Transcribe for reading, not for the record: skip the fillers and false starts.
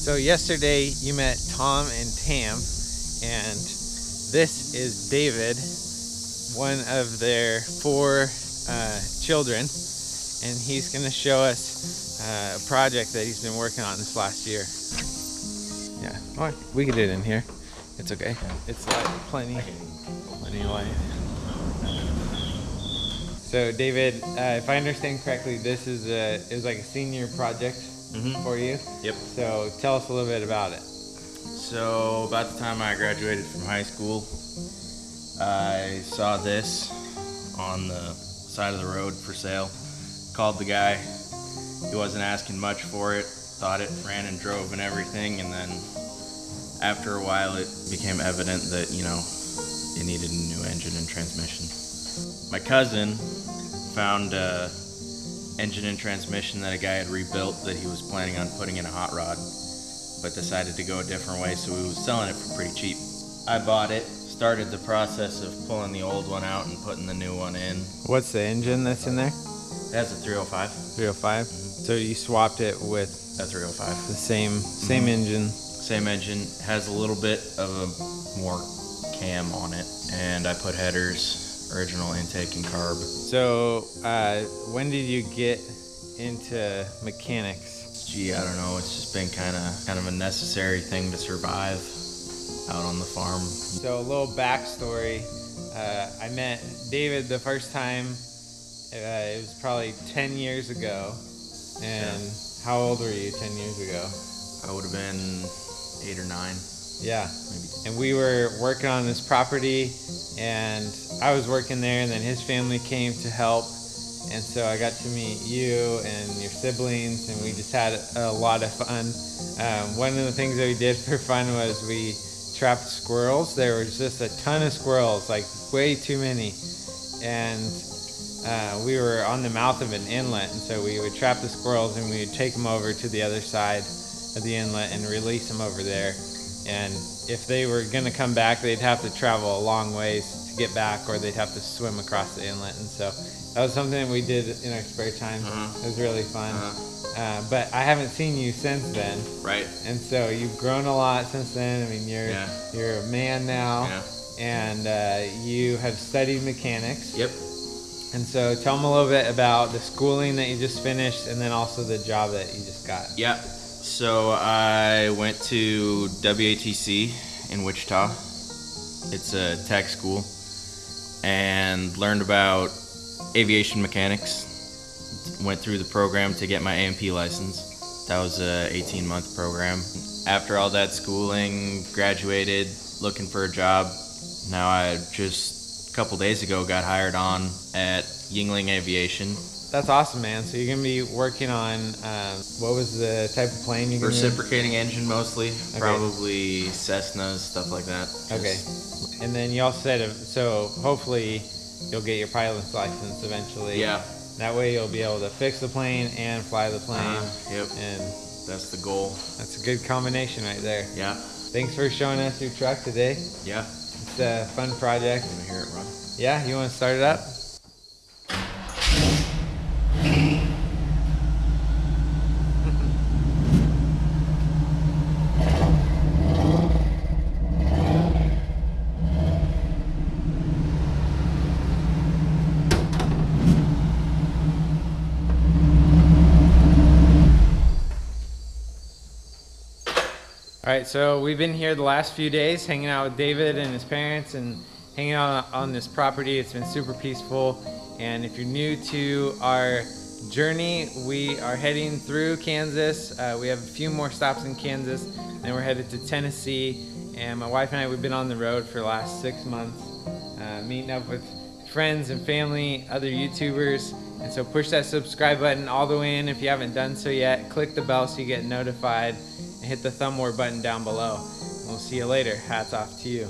So yesterday you met Tom and Tam, and this is David, one of their 4 children, and he's going to show us a project that he's been working on this last year. Yeah, well, we can do it in here. It's okay. It's light, plenty light. So David, if I understand correctly, this is like a senior project for you. Yep. So tell us a little bit about it. So about the time I graduated from high school, I saw this on the side of the road for sale. Called the guy. He wasn't asking much for it. Thought it ran and drove and everything, and then after a while it became evident that, you know, it needed a new engine and transmission. My cousin found a engine and transmission that a guy had rebuilt that he was planning on putting in a hot rod, but decided to go a different way, so he was selling it for pretty cheap. I bought it, started the process of pulling the old one out and putting the new one in. What's the engine that's in there? It has a 305. 305? So you swapped it with A 305. the same engine? Same engine, has a little bit of a more cam on it, and I put headers, original intake and carb. So when did you get into mechanics? Gee, I don't know, it's just been kind of a necessary thing to survive out on the farm. So a little backstory, I met David the first time, it was probably 10 years ago, and how old were you 10 years ago? I would have been 8 or 9. Yeah, maybe. And we were working on this property, and I was working there, and then his family came to help, and so I got to meet you and your siblings, and we just had a lot of fun. One of the things that we did for fun was we trapped squirrels. There was just a ton of squirrels, like way too many, and we were on the mouth of an inlet, and so we would trap the squirrels and we would take them over to the other side of the inlet and release them over there. And if they were going to come back, they'd have to travel a long ways to get back, or they'd have to swim across the inlet. And so that was something that we did in our spare time. It was really fun. But I haven't seen you since then. Right. And so you've grown a lot since then. I mean, you're a man now, and you have studied mechanics. Yep. And so tell them a little bit about the schooling that you just finished, and then also the job that you just got. Yeah. So I went to WATC in Wichita. It's a tech school, and learned about aviation mechanics. Went through the program to get my A&P license. That was a 18-month program. After all that schooling, graduated, looking for a job. Now I just a couple days ago got hired on at Yingling Aviation. That's awesome, man. So you're going to be working on, what was the type of plane you're going to Reciprocating engine mostly, probably Cessnas, stuff like that. Okay. And then you also said, so hopefully you'll get your pilot's license eventually. Yeah. That way you'll be able to fix the plane and fly the plane. Yep. And that's the goal. That's a good combination right there. Yeah. Thanks for showing us your truck today. Yeah. It's a fun project. You want to hear it run? Yeah, you want to start it up? All right, so we've been here the last few days hanging out with David and his parents and hanging out on this property. It's been super peaceful. And if you're new to our journey, we are heading through Kansas. We have a few more stops in Kansas, then we're headed to Tennessee. And my wife and I, we've been on the road for the last 6 months, meeting up with friends and family, other YouTubers. And so push that subscribe button all the way in if you haven't done so yet. Click the bell so you get notified. Hit the thumb more button down below. We'll see you later. Hats off to you.